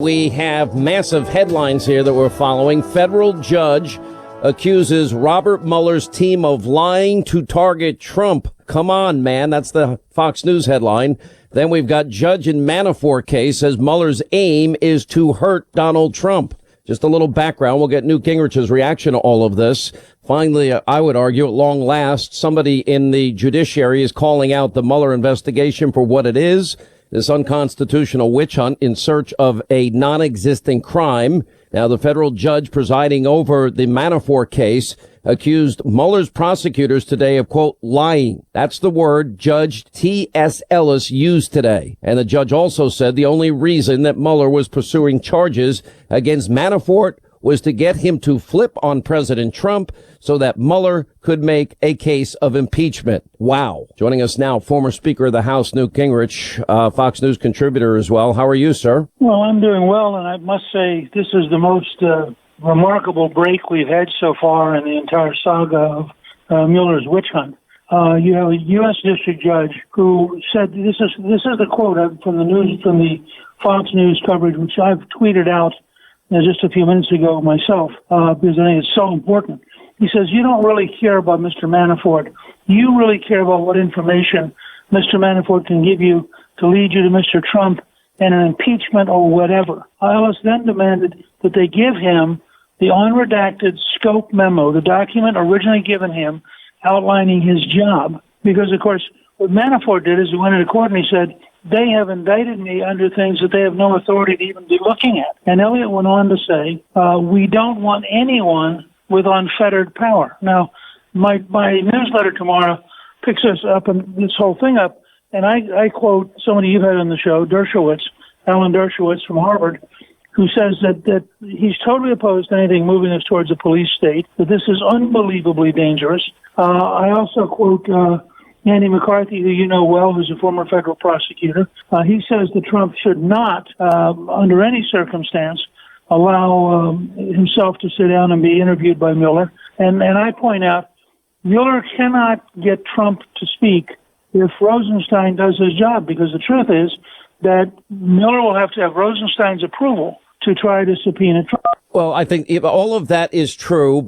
We have massive headlines here that we're following. Federal judge accuses Robert Mueller's team of lying to target Trump. Come on, man. That's the Fox News headline. Then we've got judge in Manafort case says Mueller's aim is to hurt Donald Trump. Just a little background. We'll get Newt Gingrich's reaction to all of this. Finally, I would argue at long last, somebody in the judiciary is calling out the Mueller investigation for what it is. This unconstitutional witch hunt in search of a non-existent crime. Now, the federal judge presiding over the Manafort case accused Mueller's prosecutors today of, quote, lying. That's the word Judge T.S. Ellis used today. And the judge also said the only reason that Mueller was pursuing charges against Manafort was to get him to flip on President Trump so that Mueller could make a case of impeachment. Wow. Joining us now, former Speaker of the House, Newt Gingrich, Fox News contributor as well. How are you, sir? Well, I'm doing well, and I must say this is the most remarkable break we've had so far in the entire saga of Mueller's witch hunt. You have a U.S. district judge who said, this is the quote from the Fox News coverage, which I've tweeted out just a few minutes ago myself, because I think it's so important. He says, you don't really care about Mr. Manafort. You really care about what information Mr. Manafort can give you to lead you to Mr. Trump and an impeachment or whatever. Ellis then demanded that they give him the unredacted scope memo, the document originally given him outlining his job. Because, of course, what Manafort did is he went into court and he said, they have indicted me under things that they have no authority to even be looking at. And Elliott went on to say, we don't want anyone with unfettered power. Now, my newsletter tomorrow picks us up and this whole thing up, and I quote somebody you've had on the show, Alan Dershowitz from Harvard, who says that he's totally opposed to anything moving us towards a police state, that this is unbelievably dangerous. I also quote Andy McCarthy, who you know well, who's a former federal prosecutor. He says that Trump should not, under any circumstance, allow himself to sit down and be interviewed by Mueller. And I point out, Mueller cannot get Trump to speak if Rosenstein does his job, because the truth is that Mueller will have to have Rosenstein's approval to try to subpoena Trump. Well, I think all of that is true,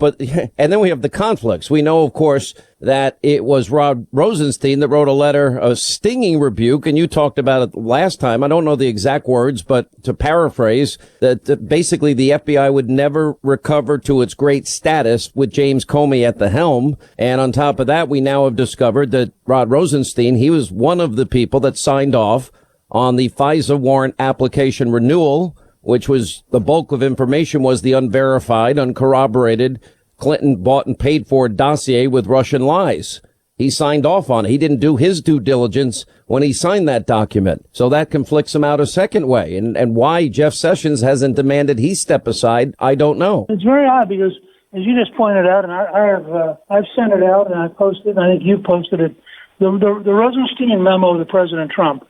and then we have the conflicts. We know, of course, that it was Rod Rosenstein that wrote a letter, a stinging rebuke, and you talked about it last time. I don't know the exact words, but to paraphrase, that basically the FBI would never recover to its great status with James Comey at the helm. And on top of that, we now have discovered that Rod Rosenstein, he was one of the people that signed off on the FISA warrant application renewal, which was the bulk of information was the unverified, uncorroborated, Clinton bought and paid for dossier with Russian lies. He signed off on it. He didn't do his due diligence when he signed that document. So that conflicts him out a second way. And why Jeff Sessions hasn't demanded he step aside, I don't know. It's very odd because, as you just pointed out, and I've sent it out and I posted, and I think you posted it, the Rosenstein memo to President Trump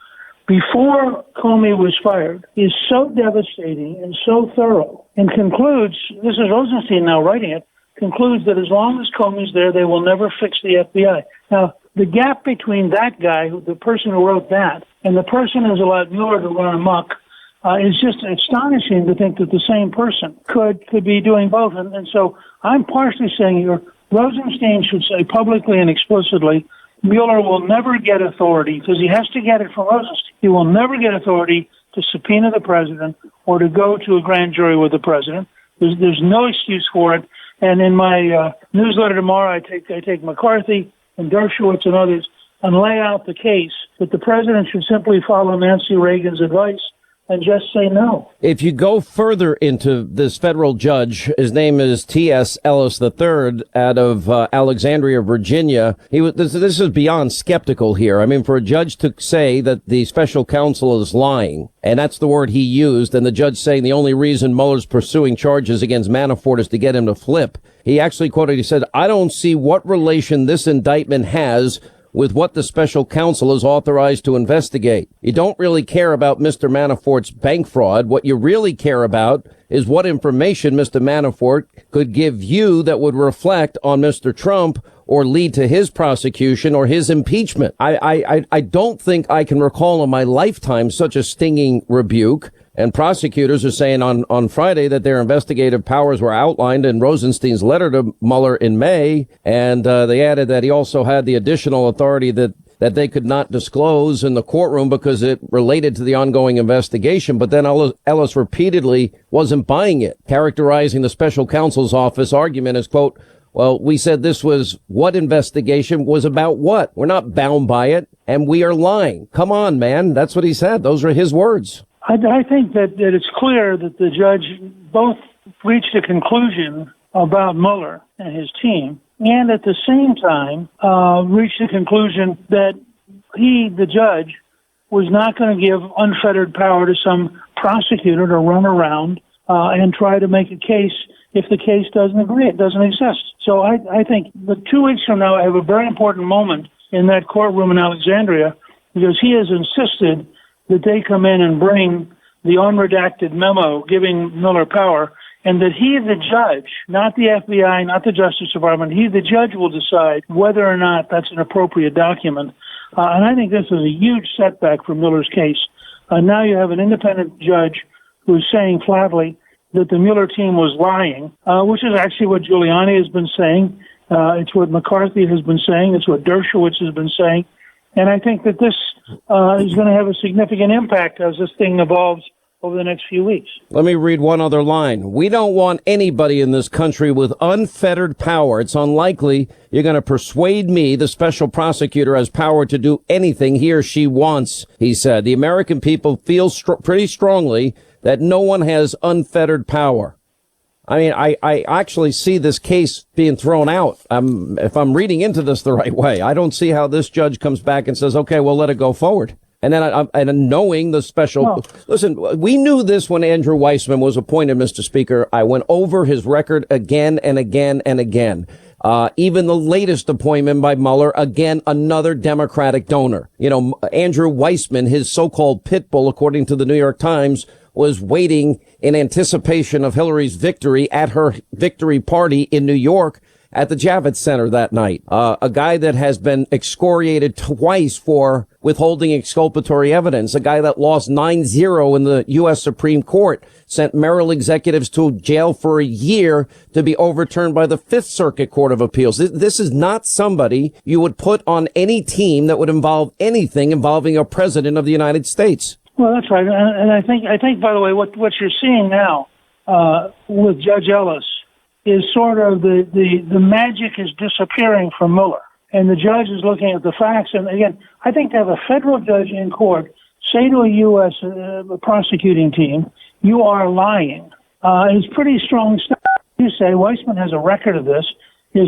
before Comey was fired is so devastating and so thorough, and concludes, this is Rosenstein now writing it, concludes that as long as Comey's there, they will never fix the FBI. Now, the gap between that guy, the person who wrote that, and the person who's allowed Mueller to run amok is just astonishing to think that the same person could be doing both. And so I'm partially saying here, Rosenstein should say publicly and explicitly, Mueller will never get authority, because he has to get it from Rosenstein. He will never get authority to subpoena the president or to go to a grand jury with the president. There's no excuse for it. And in my newsletter tomorrow, I take McCarthy and Dershowitz and others and lay out the case that the president should simply follow Nancy Reagan's advice and just say no. If you go further into this federal judge, his name is T.S. Ellis III out of Alexandria, Virginia. This is beyond skeptical here. I mean, for a judge to say that the special counsel is lying, and that's the word he used, and the judge saying the only reason Mueller's pursuing charges against Manafort is to get him to flip. He actually quoted, he said, I don't see what relation this indictment has with what the special counsel is authorized to investigate. You don't really care about Mr. Manafort's bank fraud. What you really care about is what information Mr. Manafort could give you that would reflect on Mr. Trump or lead to his prosecution or his impeachment. I don't think I can recall in my lifetime such a stinging rebuke. And prosecutors are saying on Friday that their investigative powers were outlined in Rosenstein's letter to Mueller in May. And they added that he also had the additional authority that they could not disclose in the courtroom because it related to the ongoing investigation. But then Ellis repeatedly wasn't buying it, characterizing the special counsel's office argument as, quote, well, we said this was what investigation was about what? We're not bound by it, and we are lying. Come on, man. That's what he said. Those are his words. I think that it's clear that the judge both reached a conclusion about Mueller and his team, and at the same time reached a conclusion that he, the judge, was not going to give unfettered power to some prosecutor to run around and try to make a case if the case doesn't agree, it doesn't exist. So I think that 2 weeks from now I have a very important moment in that courtroom in Alexandria, because he has insisted that they come in and bring the unredacted memo giving Mueller power, and that he, the judge, not the FBI, not the Justice Department, he, the judge, will decide whether or not that's an appropriate document. And I think this is a huge setback for Mueller's case. Now you have an independent judge who's saying flatly that the Mueller team was lying, which is actually what Giuliani has been saying. It's what McCarthy has been saying. It's what Dershowitz has been saying. And I think that this is going to have a significant impact as this thing evolves over the next few weeks. Let me read one other line. We don't want anybody in this country with unfettered power. It's unlikely you're going to persuade me, the special prosecutor, has power to do anything he or she wants, he said. The American people feel pretty strongly that no one has unfettered power. I mean, I actually see this case being thrown out. If I'm reading into this the right way, I don't see how this judge comes back and says, OK, we'll let it go forward. And then and knowing the special, listen, we knew this when Andrew Weissman was appointed, Mr. Speaker. I went over his record again and again and again. Even the latest appointment by Mueller, again, another Democratic donor. You know, Andrew Weissman, his so-called pit bull, according to the New York Times, was waiting in anticipation of Hillary's victory at her victory party in New York at the Javits Center that night. A guy that has been excoriated twice for withholding exculpatory evidence. A guy that lost 9-0 in the U.S. Supreme Court, sent Merrill executives to jail for a year to be overturned by the Fifth Circuit Court of Appeals. This is not somebody you would put on any team that would involve anything involving a president of the United States. Well, that's right. And I think, by the way, what you're seeing now with Judge Ellis is sort of the magic is disappearing from Mueller. And the judge is looking at the facts. And again, I think to have a federal judge in court say to a U.S. Prosecuting team, you are lying, is pretty strong stuff. You say Weissman has a record of this. You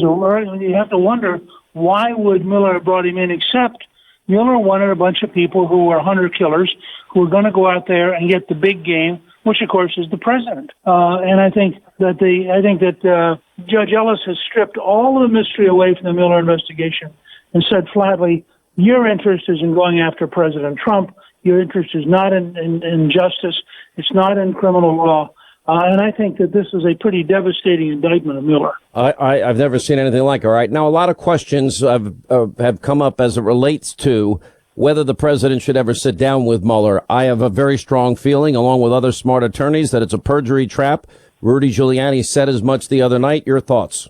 have to wonder, why would Mueller have brought him in, except Mueller wanted a bunch of people who were hunter killers who were going to go out there and get the big game, which of course is the president. And I think that Judge Ellis has stripped all of the mystery away from the Mueller investigation and said flatly, your interest is in going after President Trump. Your interest is not in justice. It's not in criminal law. And I think that this is a pretty devastating indictment of Mueller. I've never seen anything like it. All right. Now, a lot of questions have come up as it relates to whether the president should ever sit down with Mueller. I have a very strong feeling, along with other smart attorneys, that it's a perjury trap. Rudy Giuliani said as much the other night. Your thoughts?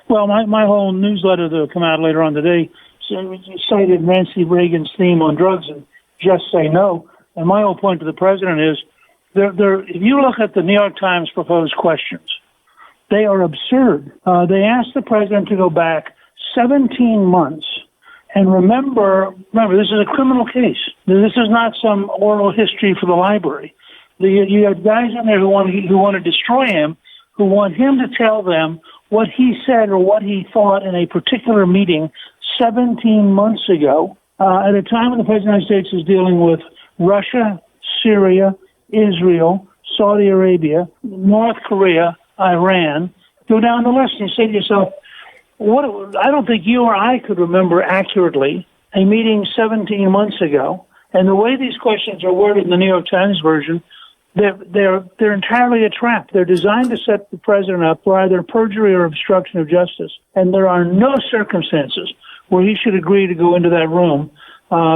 Well, my whole newsletter that will come out later on today cited Nancy Reagan's theme on drugs and just say no. And my whole point to the president is, if you look at the New York Times proposed questions, they are absurd. They asked the president to go back 17 months. And remember, this is a criminal case. This is not some oral history for the library. You have guys in there who want to destroy him, who want him to tell them what he said or what he thought in a particular meeting 17 months ago, at a time when the President of the United States is dealing with Russia, Syria, Israel, Saudi Arabia, North Korea, Iran. Go down the list and say to yourself, I don't think you or I could remember accurately a meeting 17 months ago. And the way these questions are worded in the New York Times version, they're entirely a trap. They're designed to set the president up for either perjury or obstruction of justice. And there are no circumstances where he should agree to go into that room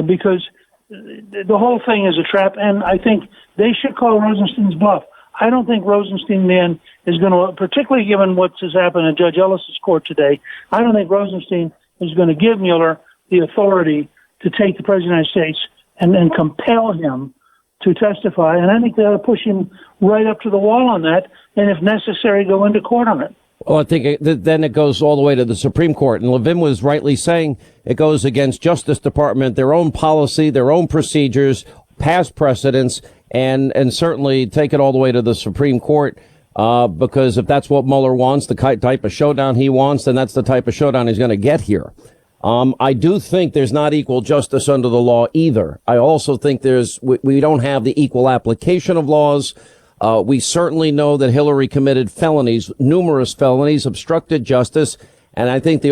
because the whole thing is a trap, and I think they should call Rosenstein's bluff. I don't think Rosenstein then is going to, particularly given what has happened in Judge Ellis's court today, I don't think Rosenstein is going to give Mueller the authority to take the President of the United States and compel him to testify. And I think they ought to push him right up to the wall on that, and if necessary, go into court on it. Well, I think then it goes all the way to the Supreme Court. And Levin was rightly saying it goes against Justice Department, their own policy, their own procedures, past precedents, and certainly take it all the way to the Supreme Court, because if that's what Mueller wants, the type of showdown he wants, then that's the type of showdown he's going to get here. I do think there's not equal justice under the law either. I also think we don't have the equal application of laws. We certainly know that Hillary committed felonies, numerous felonies, obstructed justice. And I think the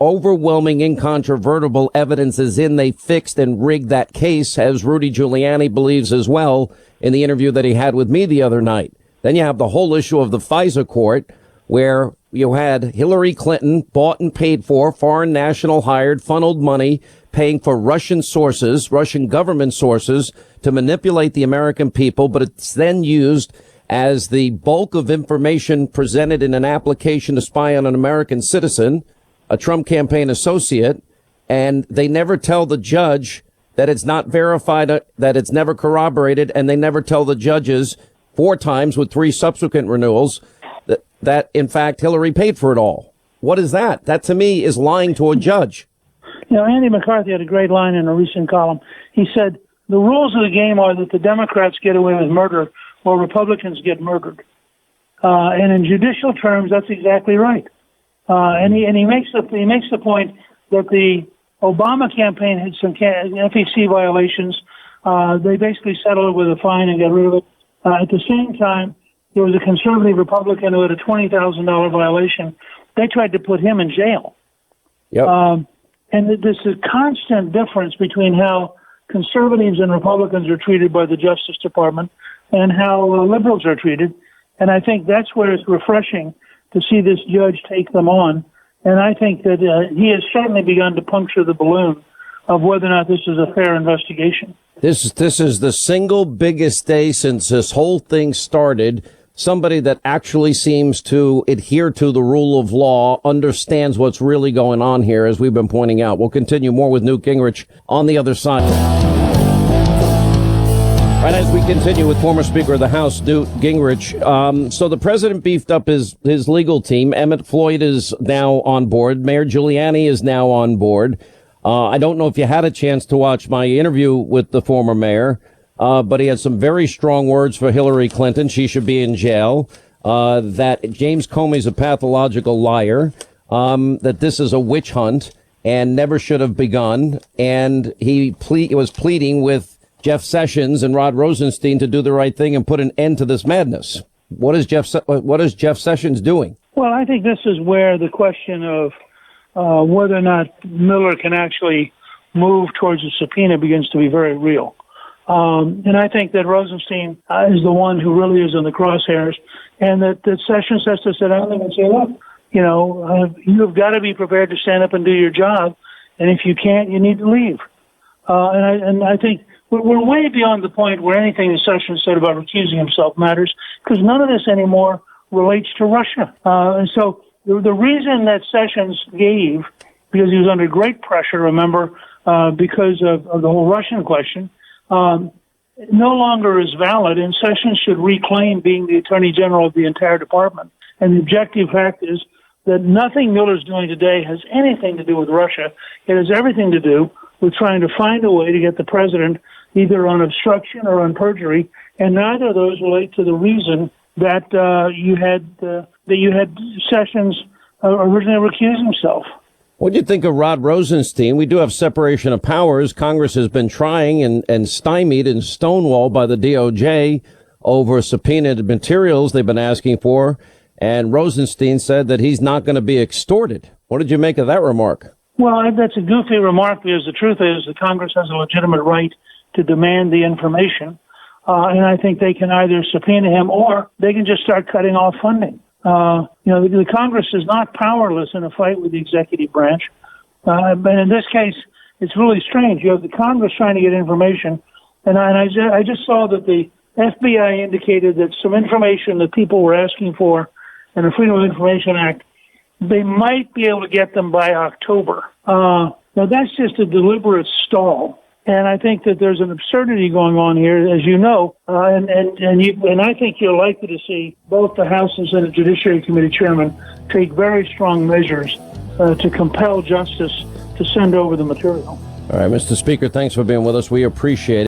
overwhelming incontrovertible evidence is they fixed and rigged that case, as Rudy Giuliani believes as well in the interview that he had with me the other night. Then you have the whole issue of the FISA court, where you had Hillary Clinton bought and paid for, foreign national hired, funneled money, paying for Russian sources, Russian government sources, to manipulate the American people, but it's then used as the bulk of information presented in an application to spy on an American citizen, a Trump campaign associate, and they never tell the judge that it's not verified, that it's never corroborated, and they never tell the judges 4 times with 3 subsequent renewals that in fact Hillary paid for it all. What is that? That to me is lying to a judge. You know, Andy McCarthy had a great line in a recent column. He said, the rules of the game are that the Democrats get away with murder while Republicans get murdered. And in judicial terms, that's exactly right. And he makes the point that the Obama campaign had some FEC violations. They basically settled it with a fine and got rid of it. At the same time, there was a conservative Republican who had a $20,000 violation. They tried to put him in jail. Yep. And there's a constant difference between how conservatives and Republicans are treated by the Justice Department and how liberals are treated. And I think that's where it's refreshing to see this judge take them on. And I think that he has certainly begun to puncture the balloon of whether or not this is a fair investigation. This is the single biggest day since this whole thing started. Somebody that actually seems to adhere to the rule of law, understands what's really going on here, as we've been pointing out. We'll continue more with Newt Gingrich on the other side. Right, as we continue with former Speaker of the House, Newt Gingrich. So the president beefed up his legal team. Emmett Floyd is now on board. Mayor Giuliani is now on board. I don't know if you had a chance to watch my interview with the former mayor, but he had some very strong words for Hillary Clinton. She should be in jail. That James Comey's a pathological liar. That this is a witch hunt and never should have begun. And he was pleading with Jeff Sessions and Rod Rosenstein to do the right thing and put an end to this madness. What is Jeff Sessions doing? Well, I think this is where the question of whether or not Mueller can actually move towards a subpoena begins to be very real. And I think that Rosenstein is the one who really is in the crosshairs, and that Sessions has to sit down and say, look, you've got to be prepared to stand up and do your job, and if you can't, you need to leave. And I think we're way beyond the point where anything that Sessions said about recusing himself matters, because none of this anymore relates to Russia. And so the reason that Sessions gave, because he was under great pressure, remember, because of the whole Russian question, no longer is valid, and Sessions should reclaim being the Attorney General of the entire department. And the objective fact is that nothing Mueller's doing today has anything to do with Russia. It has everything to do with trying to find a way to get the president either on obstruction or on perjury, and neither of those relate to the reason that you had Sessions originally recuse himself. What do you think of Rod Rosenstein? We do have separation of powers. Congress has been trying and stymied and stonewalled by the DOJ over subpoenaed materials they've been asking for. And Rosenstein said that he's not going to be extorted. What did you make of that remark? Well, that's a goofy remark, because the truth is that Congress has a legitimate right to demand the information. And I think they can either subpoena him or they can just start cutting off funding. The Congress is not powerless in a fight with the executive branch. But in this case, it's really strange. You have the Congress trying to get information, and I just saw that the FBI indicated that some information that people were asking for in the Freedom of Information Act, they might be able to get them by October. Now, that's just a deliberate stall. And I think that there's an absurdity going on here, as you know, and I think you're likely to see both the House and Senate Judiciary Committee chairmen take very strong measures to compel justice to send over the material. All right, Mr. Speaker, thanks for being with us. We appreciate it.